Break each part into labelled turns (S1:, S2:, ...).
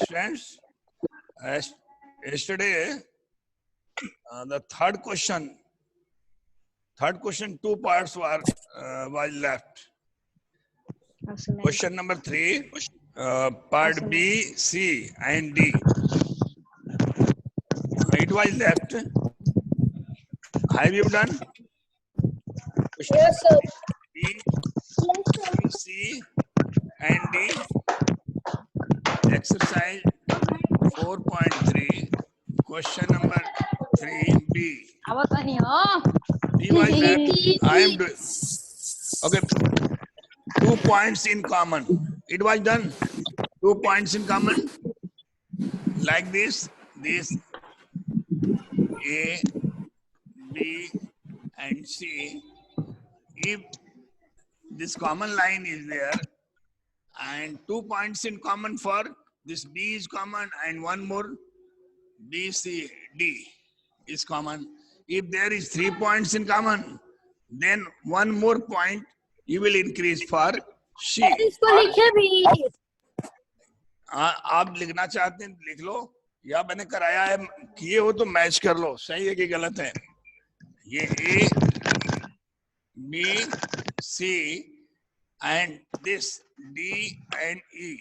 S1: Students, yesterday the third question, two parts were was left. Question number 3, part B, C, and D. It was left. Have you done? Question
S2: Yes, sir.
S1: B, C, and D. Exercise 4.3. Question number 3B. B was left. I am doing. Okay. 2 points in common. It was done. 2 points in common. Like this. This A, B, and C. If this common line is there, and 2 points in common for this B is common, and one more B, C, D is common. If there is 3 points in common, then one more point you will increase for C.
S2: इसको लिखे भी।
S1: आप लिखना चाहते हैं लिख लो, या मैंने कराया है किए हो तो मैच कर लो, सही है कि गलत है। ये A, B, C and this D and E.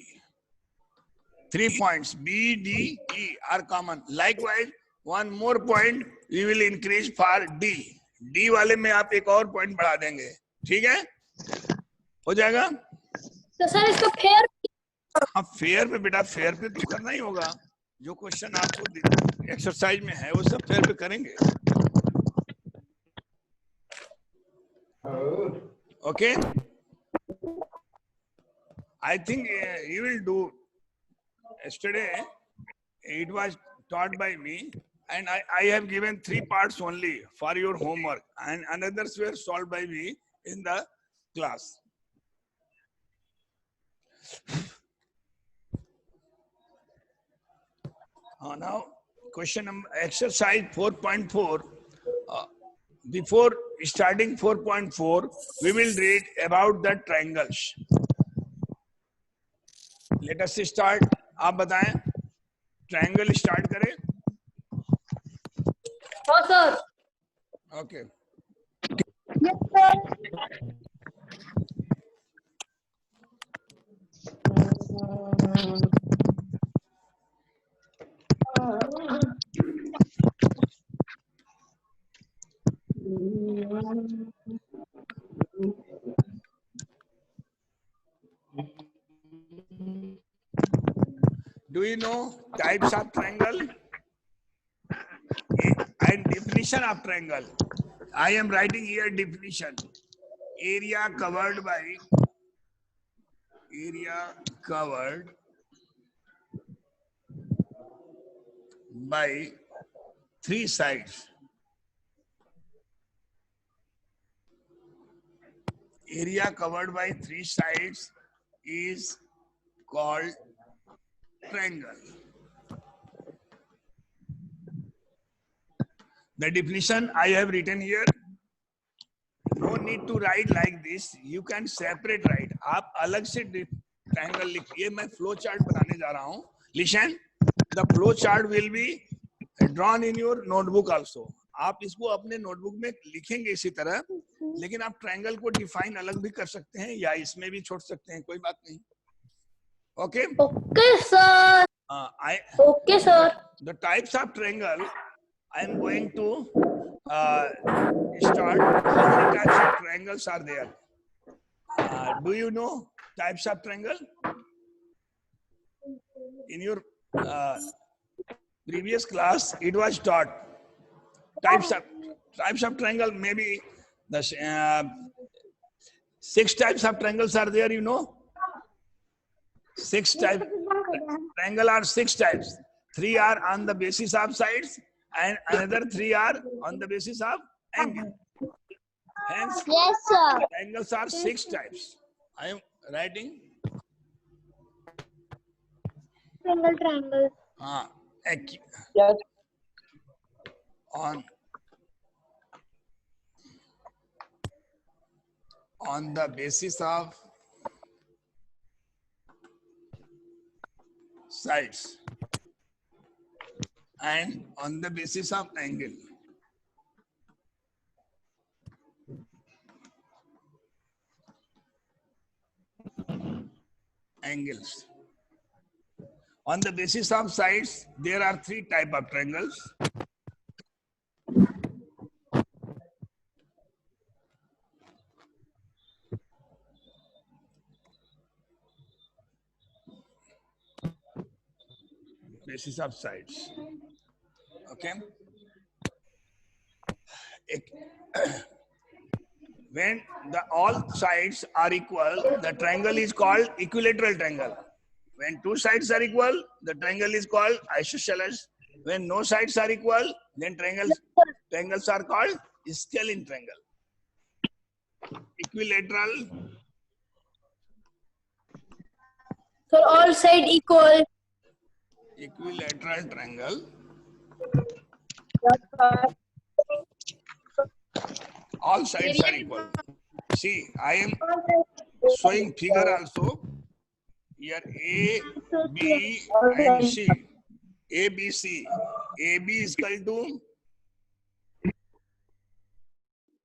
S1: 3 points B, D, E are common. Likewise, one more point we will increase for D. D वाले में आप एक और पॉइंट बढ़ा देंगे, ठीक है? हो जाएगा?
S2: तो सर इसको फेयर।
S1: हाँ, फेयर पे बेटा, फेयर पे तो करना ही होगा। जो क्वेश्चन आपको एक्सरसाइज में है वो सब फेयर पे करेंगे। Okay, I think you will do. Yesterday it was taught by me, and I have given 3 parts only for your homework, and others were solved by me in the class. Now question number exercise 4.4. Before starting 4.4, we will read about the triangles. Let us start. आप बताएं, triangle start करें?
S2: हाँ sir.
S1: Okay.
S2: Yes sir.
S1: Do you know types of triangle and definition of triangle? I am writing here definition. Area covered by 3 sides. Area covered by 3 sides is called triangle. The definition I have written here. No need to write like this. You can separate write. आप अलग से triangle लिखिए. मैं flow chart बनाने जा रहा हूँ. Listen, the flow chart will be drawn in your notebook also. आप इसको अपने नोटबुक में लिखेंगे इसी तरह, लेकिन आप ट्रायंगल को डिफाइन अलग भी कर सकते हैं या इसमें भी छोड़ सकते हैं, कोई बात नहीं। Okay
S2: okay sir. Okay sir.
S1: The types of triangle I am going to start. How many types of triangles are there? Do you know types of triangle? In your previous class, it was taught. Types of triangle, maybe the 6 types of triangles are there, you know. 6 types. Triangle are 6 types. 3 are on the basis of sides, and another 3 are on the basis of angle. Hence,
S2: yes sir.
S1: triangles are 6 types. I am writing.
S2: Triangle.
S1: Yes. On the basis of sides and on the basis of angle. Angles. On the basis of sides, there are three type of triangles. Basis of sides. Okay. When all sides are equal, the triangle is called equilateral triangle. When two sides are equal, the triangle is called isosceles. When no sides are equal, then triangles are called scalene triangle. Equilateral.
S2: So all side equal.
S1: Equilateral triangle. All sides are equal. See, I am showing figure also. Here A, B and C. A, B, C. AB is equal to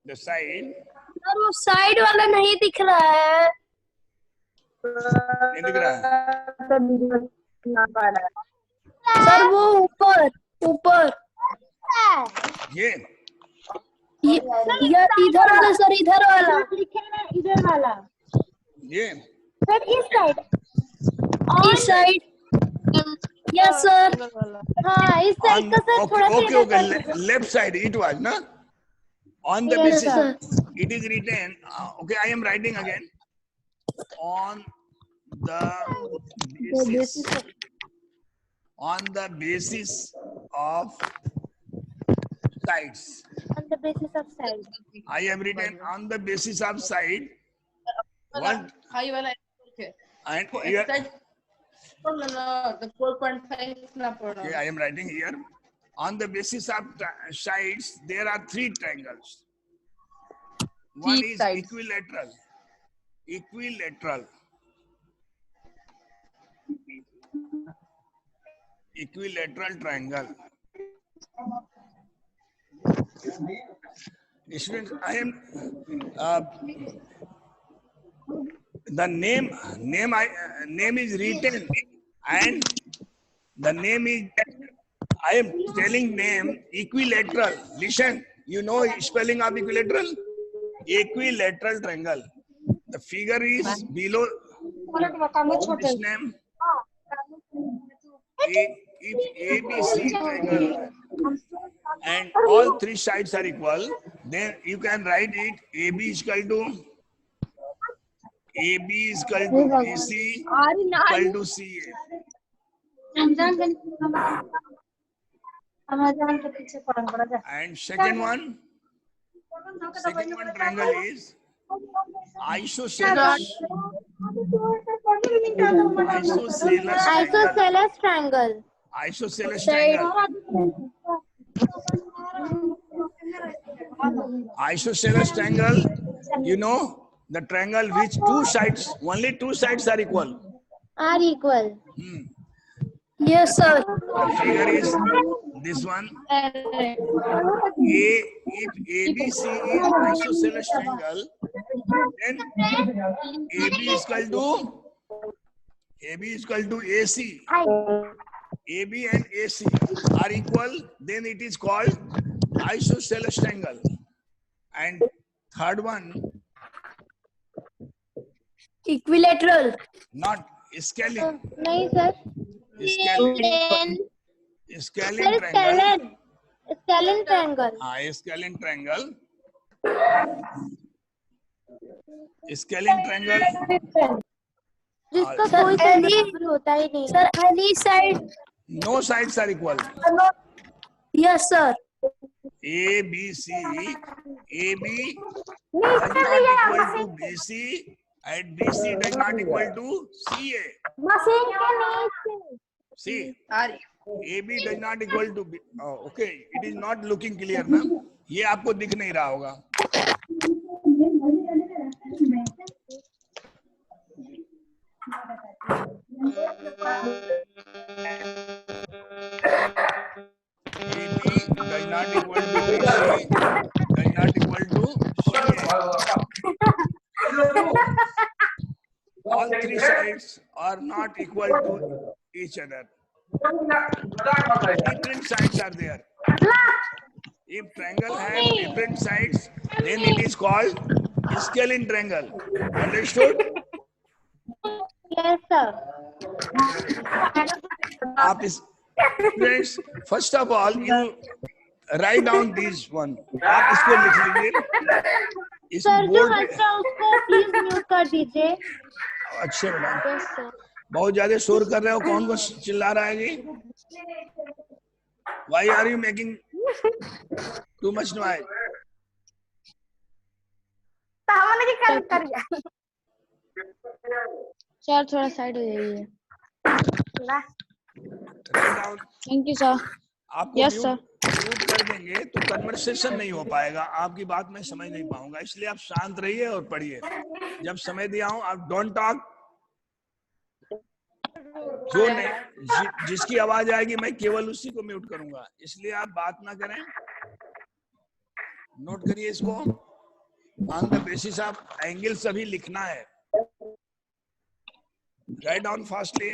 S1: the side.
S2: Sir वो side वाला नहीं दिख रहा है.
S1: नहीं दिख रहा है.
S2: सर वो ऊपर ऊपर
S1: ये
S2: इधर वाला सर, इधर वाला इधर वाला.
S1: ये
S2: सर इस साइड यस सर. हाँ इस साइड का सर थोड़ा सा.
S1: Okay. Left side it was, na? On the basis, it is written. Okay, I am writing again. On the basis of sides.
S2: On the basis of side.
S1: I have written on the basis of side. One and here.
S3: No, the 4.5 is not problem.
S1: Okay, I am writing here. On the basis of sides, there are three triangles. One
S3: Three
S1: is
S3: sides.
S1: equilateral. Equilateral. Equilateral triangle. Students, I am the name is written and the name is. I am telling name equilateral. Listen, you know spelling of equilateral? Equilateral triangle. The figure is below this name. If ABC triangle and all three sides are equal, then you can write it AB is equal to BC equal to CA. And second one triangle is isosceles.
S2: Isosceles triangle.
S1: Isosceles triangle. Isosceles triangle, you know, the triangle which only two sides are equal.
S2: Are equal. Yes, sir.
S1: The figure is this one. If ABC is isosceles triangle, then AB is equal to AC. AB and AC are equal, then it is called isosceles triangle. And third one,
S2: Equilateral.
S1: not scalene.
S2: नहीं sir.
S1: Scalene triangle.
S2: Scalene triangle.
S1: Scalene triangle. Scalene triangle.
S2: जिसका कोई side होता ही नहीं. Sir any side.
S1: No sides are equal.
S2: Yes, sir.
S1: A, B, C, AB does not equal to BC and BC does not equal to CA.
S2: Machine के नीचे.
S1: See, AB does not equal to B. Oh, okay, it is not looking clear ना. ये आपको दिख नहीं रहा होगा. all three sides are not equal to each other. Different sides are there. If triangle have different sides, then it is called scalene triangle. Understood?
S2: Yes, sir.
S1: आप इस students, first of all, you write down this one. आप इसको लिख लीजिए. इस
S2: sir जो
S1: board
S2: हंस रहा है उसको प्लीज म्यूट कर दीजिए.
S1: अच्छे मैडम.
S2: Yes sir.
S1: बहुत ज्यादा शोर कर रहे हो. कौन कौन चिल्ला रहा है जी? Why are you making too much noise?
S2: Sir थोड़ा साइड हो जाइए.
S1: Write down.
S2: Thank you sir.
S1: आपको
S2: Yes,
S1: म्यूट कर देंगे तो कन्वर्सेशन नहीं हो पाएगा. आपकी बात मैं समझ नहीं पाऊंगा. इसलिए आप शांत रहिए और पढ़िए. जब समय दिया हूं आप डोंट टॉक. जो नहीं जिसकी आवाज आएगी मैं केवल उसी को म्यूट करूंगा. इसलिए आप बात ना करें. नोट करिए इसको. On the basis of angles अभी लिखना है. Write down fastly.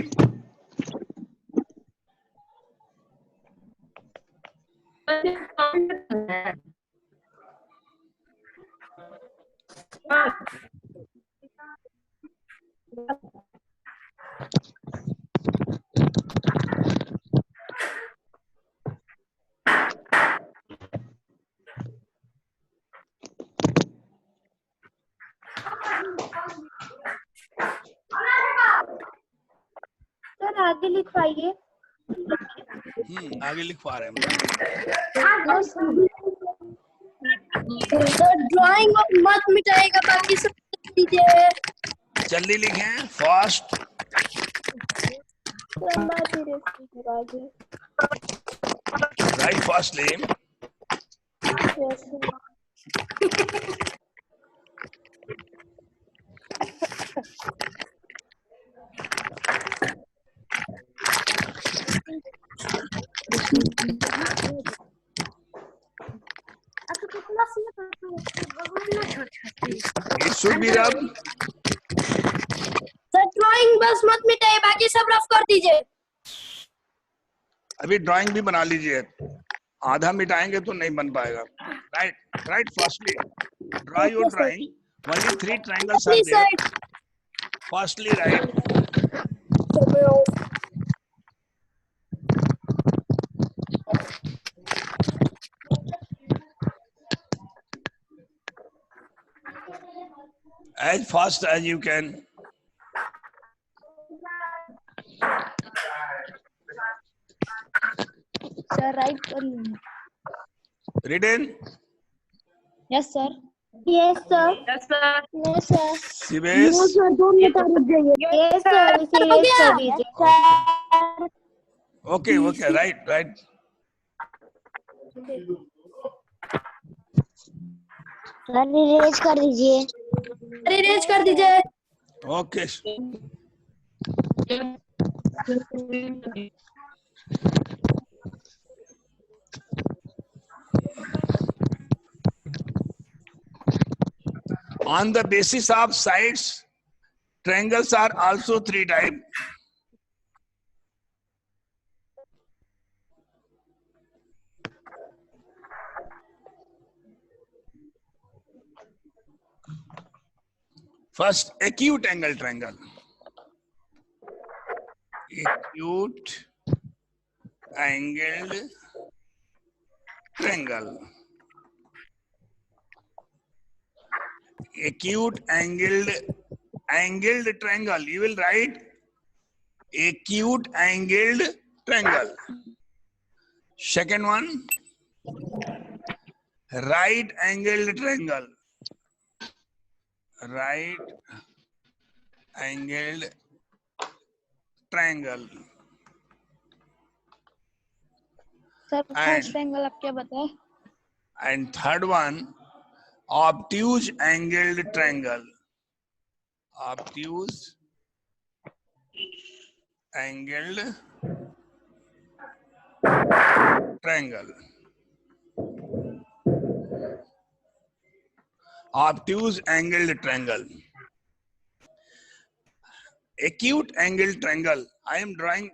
S2: सर आगे लिखवाइए.
S1: आगे लिख पा रहे हैं.
S2: सर ड्राइंग मत मिटाएगा, बाकी सब लिख दीजिए.
S1: जल्दी लिखें. Fast. Right fastly. It should be rub.
S2: Sir drawing बस मत मिटाइए, बाकी सब रफ कर दीजिए.
S1: अभी ड्राइंग भी बना लीजिए. आधा मिटाएंगे तो नहीं बन पाएगा. Right right fastly. Draw your drawing. Only 3 triangles are there. Fastly write. As fast as you can.
S2: Sir write कर लीजिए.
S1: Written.
S2: Yes sir. Yes sir.
S3: Yes, sir.
S2: Yes sir.
S1: Sivesh.
S2: Yes sir. इसे raise कर दीजिए. Sir
S1: Okay, okay, right.
S2: Raise कर दीजिए. Raise कर दीजिए.
S1: Okay. On the basis of sides, triangles are also 3 types. First, acute angle triangle. Acute angled triangle. Acute angled triangle. You will write acute angled triangle. Second one, right angled triangle. Right angled triangle.
S2: Sir first triangle आप क्या बताए?
S1: And third one, obtuse angled triangle. Obtuse angled triangle. Obtuse angled triangle. acute angle triangle. I am drawing.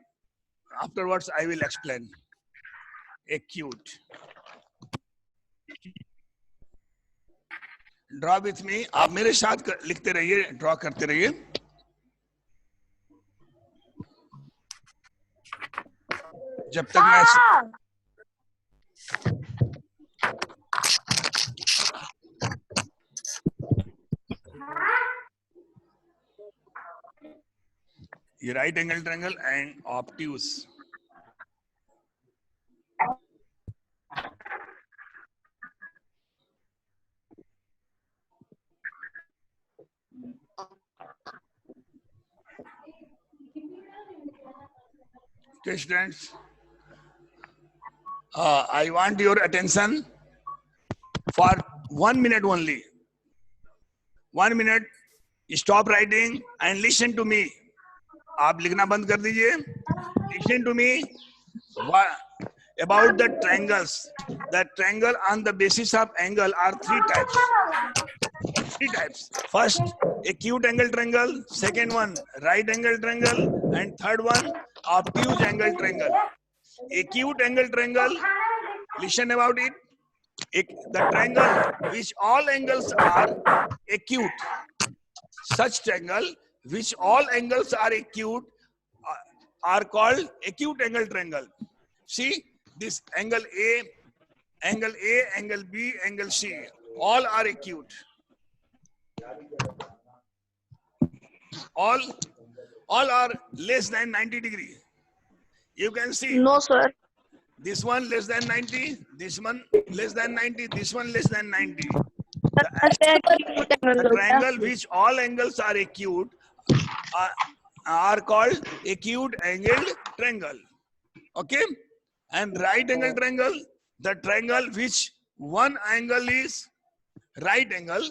S1: Afterwards, I will explain. Acute. Draw with me. आप मेरे साथ लिखते रहिए, draw करते रहिए. जब तक मैं ये right angle triangle and obtuse. Okay, students. I want your attention for 1 minute only. 1 minute. Stop writing and listen to me. आप लिखना बंद कर दीजिए. Listen to me. About the triangles. The triangle on the basis of angle are 3 types. 3 types. First, acute angle triangle. Second one, right angle triangle. And third one, obtuse angle triangle. Acute angle triangle. Listen about it. The triangle which all angles are acute. Such triangle which all angles are acute are called acute angle triangle. See this angle A, angle B, angle C, all are acute. All are less than 90 degree. You can see.
S2: No, sir.
S1: This one less than 90, this one less than 90, this one less than 90. The triangle which all angles are acute are called acute angled triangle. Okay? And right angle triangle, the triangle which one angle is right angle.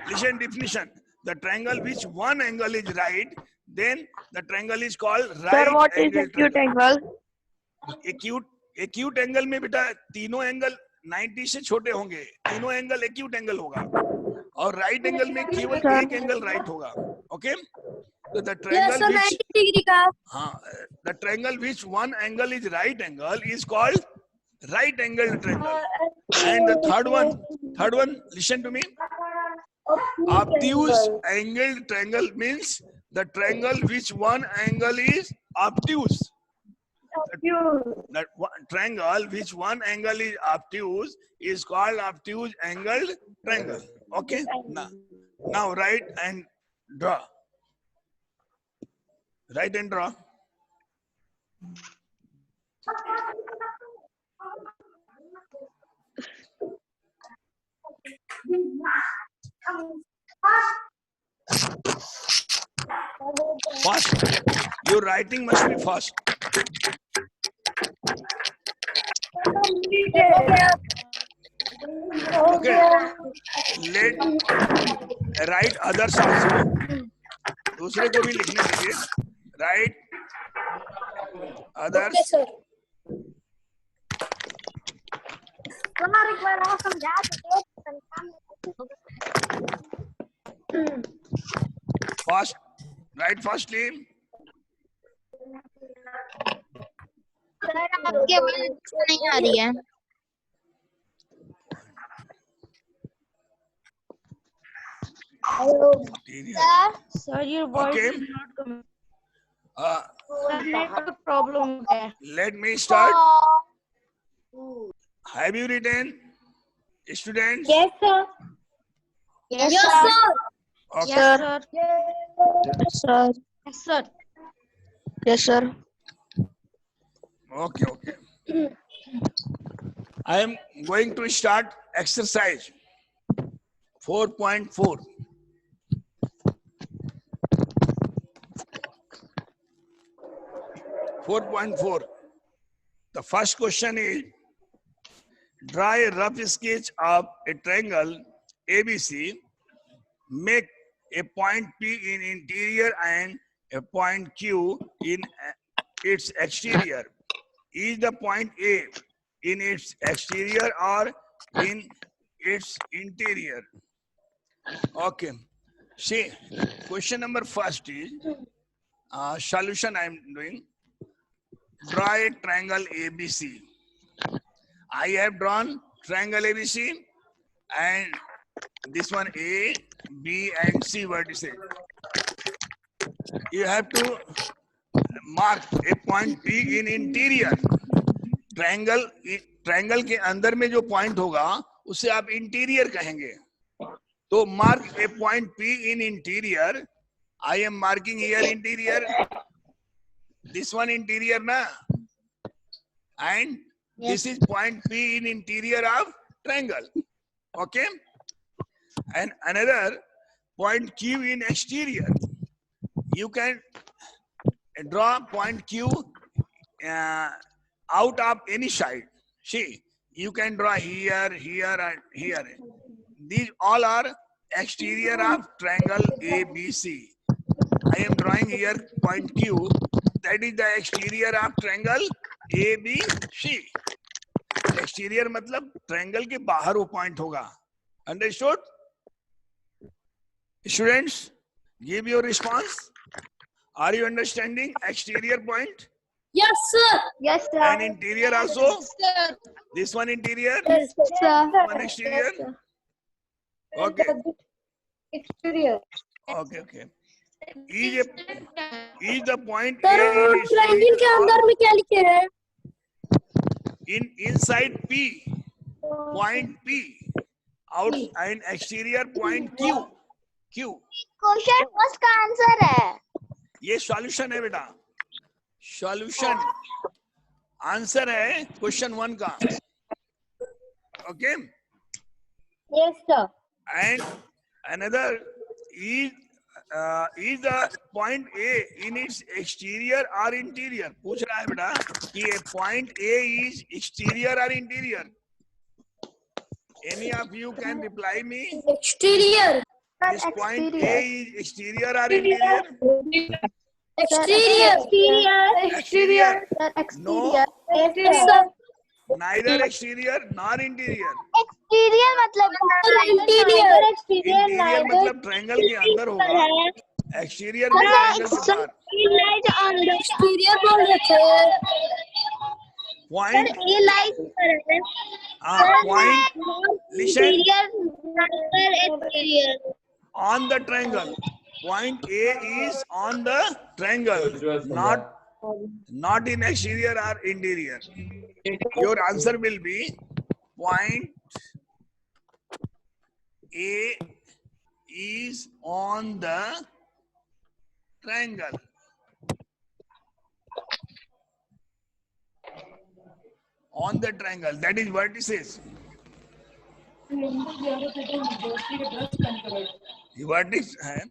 S1: Listen definition. The triangle which one angle is right, then the triangle is called right.
S2: Sir, what is acute angle?
S1: Acute angle में बेटा तीनों angle 90 से छोटे होंगे, तीनों angle acute angle होगा, और right angle में केवल एक एंगल राइट होगा. ओके, तो द ट्रायंगल व्हिच 90 डिग्री का, हाँ, the triangle which one angle is right angle is called right angle triangle. And the third one, listen to me. Obtuse angled triangle means the triangle which one angle is obtuse. That triangle which one angle is obtuse is called obtuse angled triangle. Okay. Now write and draw. Write and draw. Fast. Your writing must be fast. Okay. Let write others also. दूसरे को भी लिखने दीजिए. Write others. Okay, sir. Fast. Write fastly.
S2: आपकी आवाज नहीं आ रही है. Sir, your voice is not coming. Network problem.
S1: Let me start. Have you written, students?
S2: Yes, sir. Yes, sir.
S1: Okay.
S2: Yes, sir. Yes, sir. Yes, sir.
S1: Okay. I am going to start exercise 4.4. The first question is, draw a rough sketch of a triangle ABC. Make a point P in interior and a point Q in its exterior. Is the point A in its exterior or in its interior? Okay. See, question number first is solution I am doing. Draw a triangle ABC. I have drawn triangle ABC and this one A, B and C vertices. You have to mark a point P in interior. Triangle के अंदर में जो point होगा उसे आप interior कहेंगे. तो mark A point P in interior. I am marking here interior. This one interior na, and this is point P in interior of triangle. Okay, and another point Q in exterior. You can draw point Q out of any side. See, you can draw here, here and here. These all are exterior of triangle ABC. I am drawing here point Q. That is the exterior of triangle ABC. Exterior मतलब triangle के बाहर वो point होगा. Understood? Students, give your response. Are you understanding exterior point?
S3: Yes, sir.
S2: Yes, sir.
S1: And interior also?
S3: Sir.
S1: This one interior?
S2: Yes, sir.
S1: One exterior? Okay.
S2: Exterior.
S1: Okay. Is the point
S2: sir
S1: A in
S2: triangle के अंदर में क्या लिखे हैं?
S1: inside P, point P, out and exterior point Q.
S2: Question first का answer है.
S1: ये solution है बेटा. सॉल्यूशन आंसर है क्वेश्चन 1 का. Okay.
S2: Yes, sir.
S1: And another is the point A in its exterior or interior. पूछ रहा है बेटा कि ये point A is exterior or interior. Any of you can reply me.
S2: Exterior.
S1: This point A is exterior or interior?
S2: Exterior.
S1: Exterior.
S2: Sir,
S1: No.
S2: exterior. Yes, sir.
S1: Neither exterior nor interior.
S2: Exterior मतलब interior.
S1: Interior मतलब triangle के अंदर होगा. Exterior में triangle के बाहर.
S2: Exterior बोल रहे थे.
S1: पॉइंट
S2: ये लाइट पर है.
S1: Point listen
S2: exterior.
S1: on the triangle. Point A is on the triangle, not in exterior or interior. Your answer will be point A is on the triangle. On the triangle, that is vertices. The vertex है.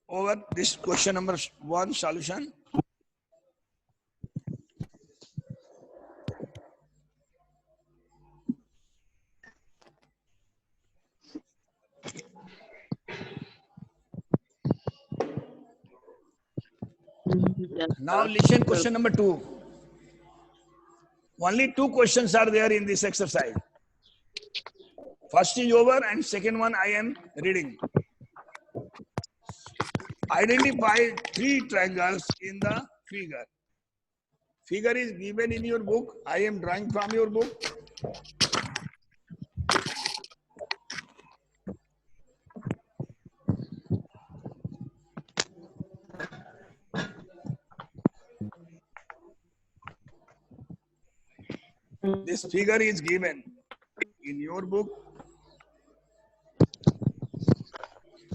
S1: Over this question number 1 solution. Now listen question number 2. Only 2 questions are there in this exercise. First is over and second one I am reading. Identify 3 triangles in the figure. Figure is given in your book. I am drawing from your book. This figure is given in your book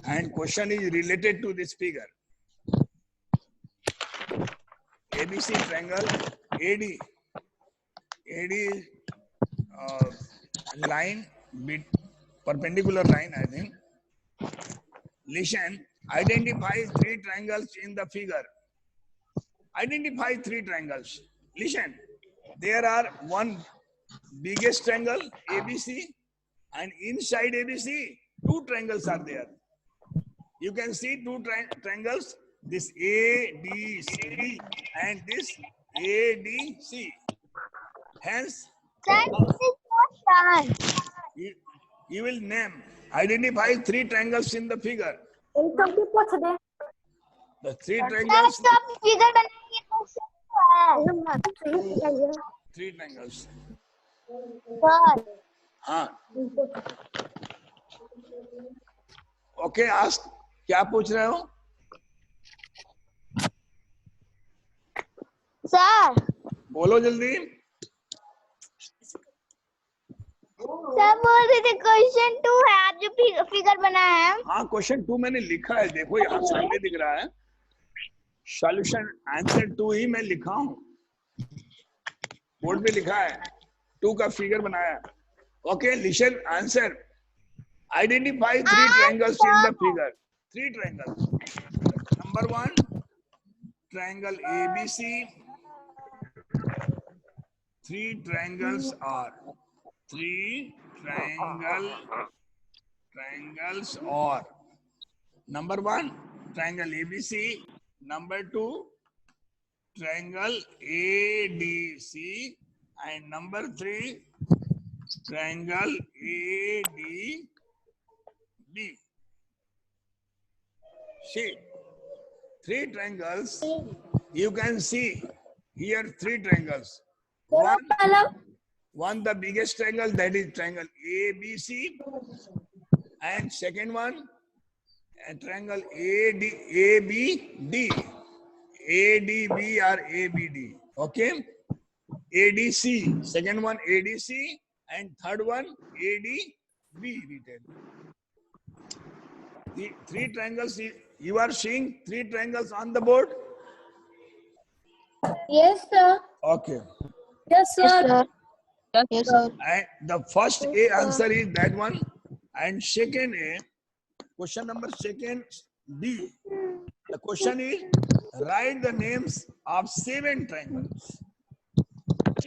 S1: and question is related to this figure. ABC triangle AD is line bit perpendicular line, I think. Listen, identify 3 triangles in the figure. Identify 3 triangles. Listen, there are one biggest triangle ABC and inside ABC 2 triangles are there. You can see 2 triangles, this ADC and this ADC. Hence, you will name Identify three triangles in the figure.
S2: सबके पूछ दे
S1: The three triangles.
S2: सब figure बनाएंगे तो है
S1: Three triangles.
S2: Sir
S1: हाँ. Okay, ask. क्या पूछ रहे हो?
S2: सर
S1: बोलो जल्दी.
S2: सर बोल रहे थे क्वेश्चन 2 है आप जो फिगर बनाया है
S1: हाँ, क्वेश्चन 2 मैंने लिखा है. देखो यहाँ सामने दिख रहा है. सॉल्यूशन आंसर 2 ही मैं लिखा हूँ. बोर्ड पे लिखा है. 2 का फिगर बनाया. Okay, listen answer. Identify three triangles in the figure. Three triangles. Number 1, triangle ABC. Three triangles are. Three triangles are. Number 1, triangle ABC. Number 2, triangle ADC. And number 3, triangle ADB. See, three triangles. You can see here three triangles. One the biggest triangle, that is triangle ABC, and second one triangle ABD, ADB or ABD. Okay, ADC. Second one ADC, and third one ADB written. The three triangles. You are seeing three triangles on the board.
S2: Yes sir
S1: Okay.
S2: Yes sir yes sir
S1: And the first A answer is that one, and second A, question number second D. The question is write the names of 7 triangles.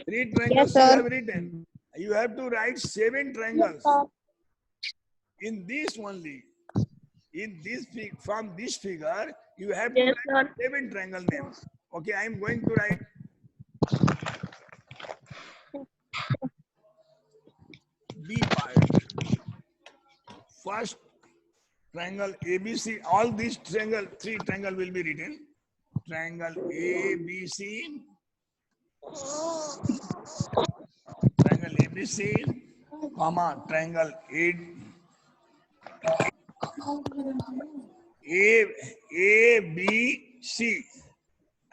S1: 3 triangles
S2: Yes,
S1: you
S2: sir.
S1: have written. You have to write 7 triangles. In this only, in this from this figure, you have to
S2: Yes,
S1: write 7 triangle names. Okay, I am going to write. B part. First triangle ABC. All these triangle, 3 triangle will be written. Triangle ABC. Triangle ABC, comma triangle ABC,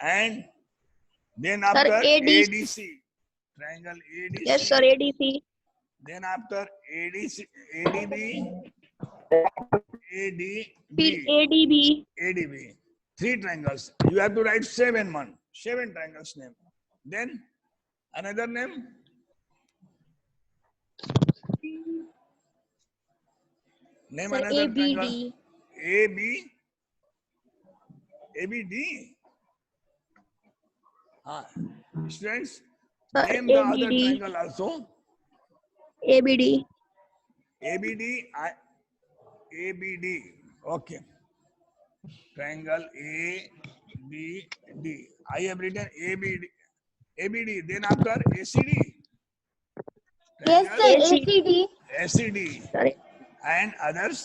S1: and then after ADC. Triangle ADC.
S2: Yes sir ADC
S1: Then after ADC, ADB,
S2: फिर ADB
S1: ADB. 3 triangles. You have to write 7 triangles name. Then another name. Name
S2: sir
S1: another triangle.
S2: ABD
S1: ABD. Students,
S2: Sir,
S1: name the other
S2: ABD.
S1: triangle also.
S2: ABD
S1: ABD. ABD. Okay. Triangle ABD. I have written ABD. ABD. Then after ACD.
S2: Yes sir ACD
S1: ACD.
S2: Sorry
S1: And others.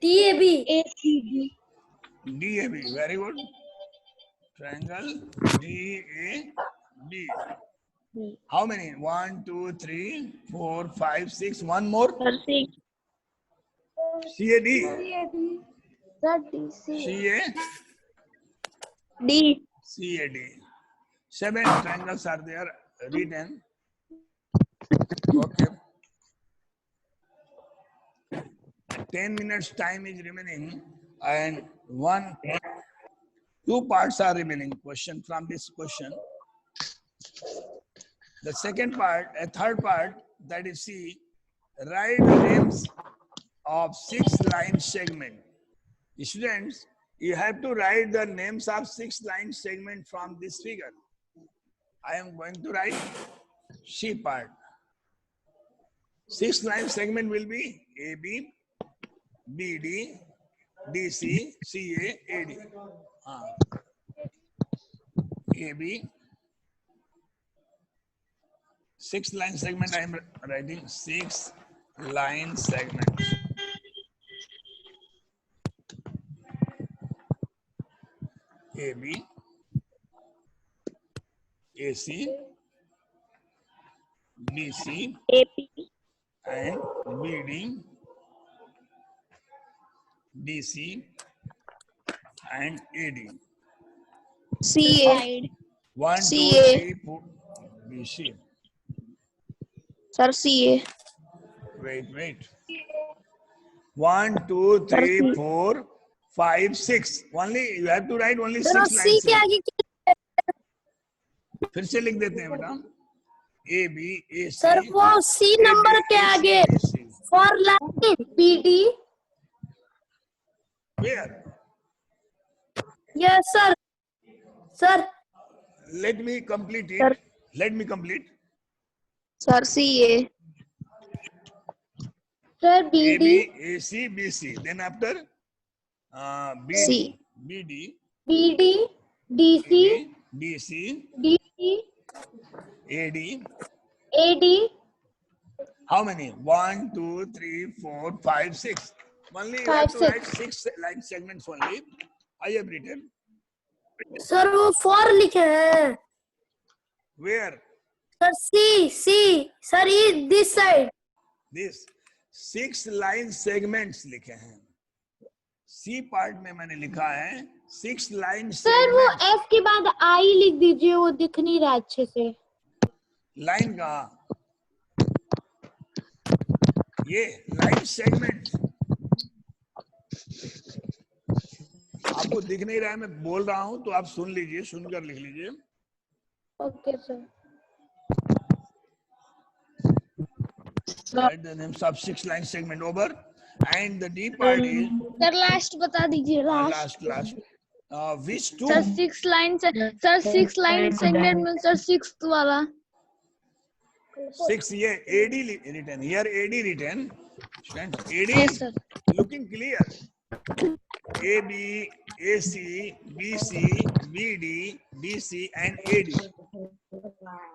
S2: DAB ACD
S1: DAB. Very good. Triangle DAB. How many? 1, 2, 3, 4, 5, 6. One more.
S2: Sir six
S1: CAD.
S2: Sir DC
S1: CAD. 7 triangles are there written. Okay. 10 minutes time is remaining, and 2 parts are remaining. Question from this question. The second part, a third part, that is C. Write the names of 6 line segment. Students, you have to write the names of 6 line segment from this figure. I am going to write C part. 6 line segment will be AB, BD, DC, CA, AD. AB, 6 line segment. I am writing 6 line segment. AB, AC, BC,
S2: AP,
S1: and BD, DC, and AD.
S2: CA.
S1: 1, 2,
S2: CA.
S1: 3, 4. BC.
S2: Sir, CA.
S1: Wait. 1, 2, 3, 4, 5, 6. Only you have to write only 6 lines. फिर से लिख देते हैं बेटा. A, B, A, C.
S2: Sir वो सी number के आगे for line BD.
S1: Where?
S2: Yes, sir. Sir.
S1: Let me complete it.
S2: Sir.
S1: Let me complete.
S2: Sir, CA. Sir, BD.
S1: AB, AC, BC. Then after BD,
S2: C.
S1: BD,
S2: BD, DC,
S1: DC,
S2: DC,
S1: AD.
S2: AD.
S1: How many? 1, 2, 3, 4, 5, 6. Only you
S2: 5,
S1: have to
S2: 6.
S1: write 6 line segments only. I have written.
S2: Sir वो 4 लिखे हैं.
S1: Where?
S2: Sir C. Sir, this side.
S1: This 6 line segments लिखे हैं. C part में मैंने लिखा है 6 line segments.
S2: Sir वो F के बाद I लिख दीजिए, वो दिख नहीं रहा अच्छे से.
S1: लाइन का ये लाइन सेगमेंट आपको दिख नहीं रहा है, मैं बोल रहा हूं तो आप सुन लीजिए, सुनकर लिख लीजिए.
S2: Okay sir.
S1: Write the names of 6 line segment over, and the D part is
S2: sir last बता दीजिए.
S1: last. Which two?
S2: Sir 6 line से सर 6 लाइन सेगमेंट में सर 6th वाला
S1: 6 ये AD written here. AD written. AD
S2: Yes,
S1: is
S2: sir.
S1: looking clear. AB, AC, BC, BD, DC, and AD.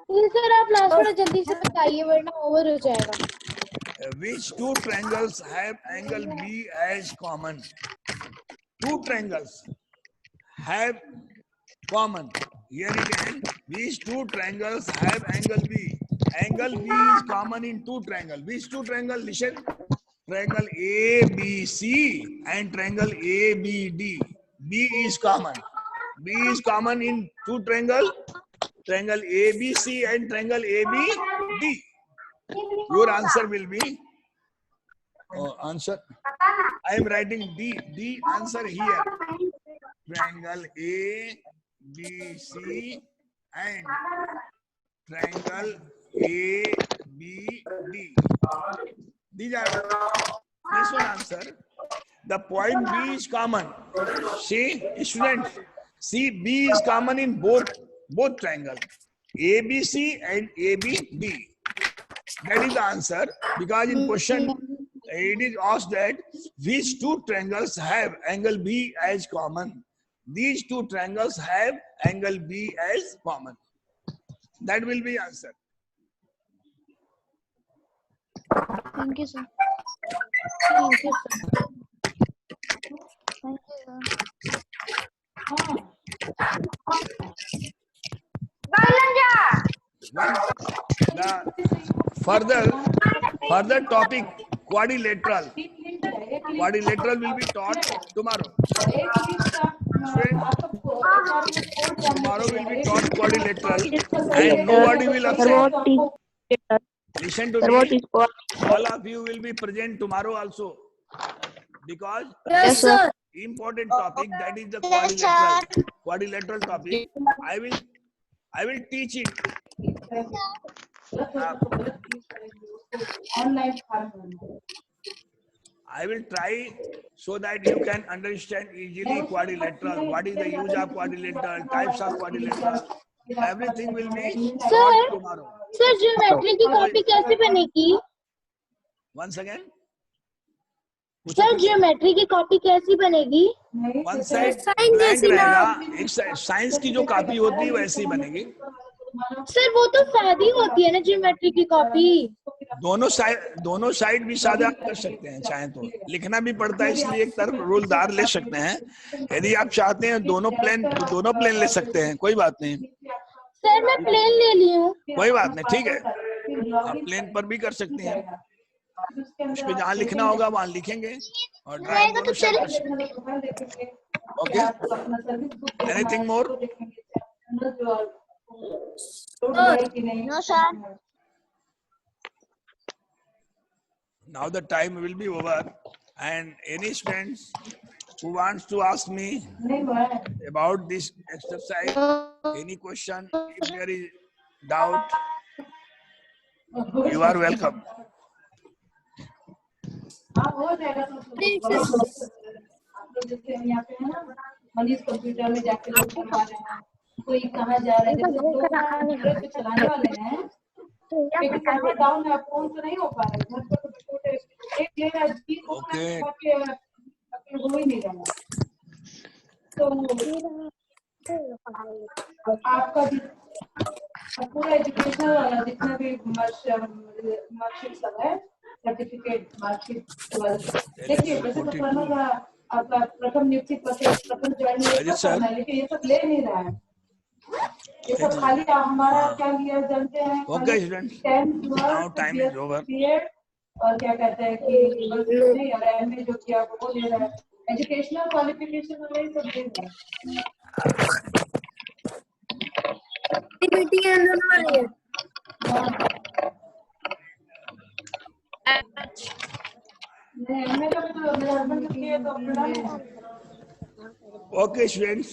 S2: Sir आप last वाला जल्दी से बताइए वरना ओवर हो जाएगा.
S1: Which two triangles have angle B as common? Two triangles have common. Here again, which two triangles have angle B? Angle B is common in two triangles. Which two triangles? Listen. Triangle ABC and triangle ABD. B is common. B is common in two triangles. Triangle ABC and triangle ABD. Your answer will be answer. I am writing D. D answer here. Triangle ABC and triangle ABD. These are this one answer. The point B is common. See, student. See, B is common in both triangles, ABC and ABD. That is the answer, because in question it is asked that which two triangles have angle B as common. These two triangles have angle B as common. That will be answer.
S2: Thank you, sir. Thank you, sir. Thank you,
S1: The further topic quadrilateral. Quadrilateral will be taught tomorrow. Tomorrow will be taught quadrilateral, and nobody will absent. Listen to me. All of you will be present tomorrow also, because
S2: Yes, sir.
S1: important topic, that is the quadrilateral topic. I will teach it. I will try so that you can understand easily quadrilateral. What is the use of quadrilateral? Types of quadrilateral. Everything will be taught tomorrow.
S2: Sir geometry की copy कैसे बनेगी?
S1: Once again.
S2: Sir geometry की copy कैसी बनेगी?
S1: One side blank रहेगा, एक side science की जो कॉपी होती है वैसी बनेगी.
S4: सर वो तो सादी होती है ना ज्योमेट्री की कॉपी।
S1: दोनों साइड भी सादा कर सकते हैं, चाहे तो लिखना भी पड़ता है, इसलिए एक तरफ रूलदार ले सकते हैं। यदि आप चाहते हैं दोनों प्लेन ले सकते हैं, कोई बात नहीं।
S4: सर मैं प्लेन ले ली हूँ।
S1: कोई बात नहीं, ठीक है, आप प्लेन पर भी कर सकते हैं। उस पे जहाँ लिखना होगा वहां लिखेंगे और ड्राइंग दोनों साइड कर सकते हैं। Okay, anything more?
S2: No sir.
S1: Now the time will be over, and any students who wants to ask me about this exercise, any question, if there is doubt, you are welcome.
S3: Manish computer में जाके लोग करवा रहे हैं, कोई कहाँ जा रहे हैं, जैसे तो चलाने वाले हैं, सर्वर डाउन है, फोन तो नहीं हो पा रहा है, घर पर तो छोटे एक ले रहा है, हो ही नहीं रहा। तो आपका पूरा एजुकेशन वाला जितना भी मार्कशीट सब है, सर्टिफिकेट मार्कशीट, देखिए वैसे तो करना था आपका प्रथम नियुक्ति पत्र, प्रथम ज्वाइनिंग, लेकिन ये सब ले नहीं रहा है, ये सब खाली हमारा क्या लिया जानते हैं?
S1: Okay, students. Now time is over.
S3: और क्या कहते हैं कि और एमए जो किया वो ले रहा है, एजुकेशनल क्वालिफिकेशन वाले ही सब ले रहा है।
S1: Okay, students.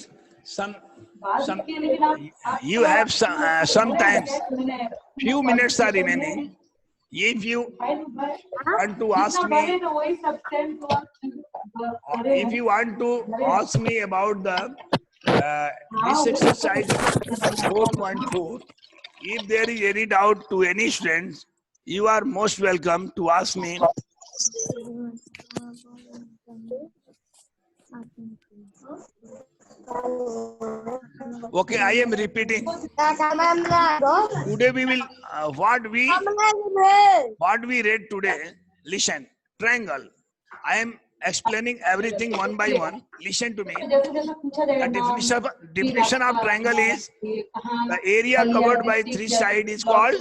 S1: You have sometimes few minutes are remaining. If you want to ask me about the this exercise 4.4, if there is any doubt to any students, you are most welcome to ask me. Okay, I am repeating. Today we will what we read today. Listen, triangle. I am explaining everything one by one. Listen to me. The definition of triangle is the area covered by three sides is called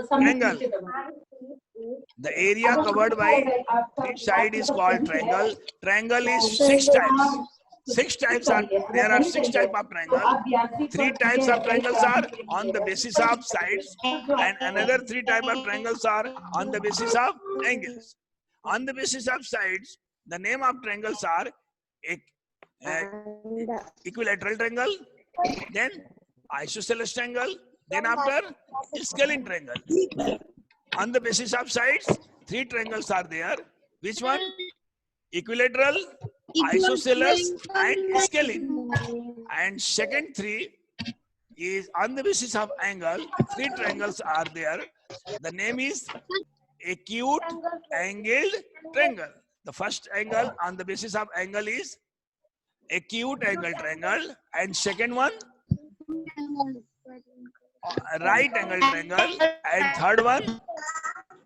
S1: triangle. The area covered by three sides is called triangle. Triangle is 6 types. There are 6 types of triangle. 3 types of triangles are on the basis of sides, and another 3 types of triangles are on the basis of angles. On the basis of sides, the name of triangles are equilateral triangle, then isosceles triangle, then after scalene triangle. On the basis of sides, 3 triangles are there. Which one? Equilateral, isosceles, and scalene. And second 3 is on the basis of angle. 3 triangles are there. The name is acute angled triangle. The first angle on the basis of angle is acute angle triangle, and second one right angle triangle, and third one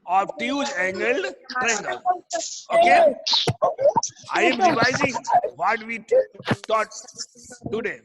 S1: obtuse angled triangle. Okay, I am revising what we taught today.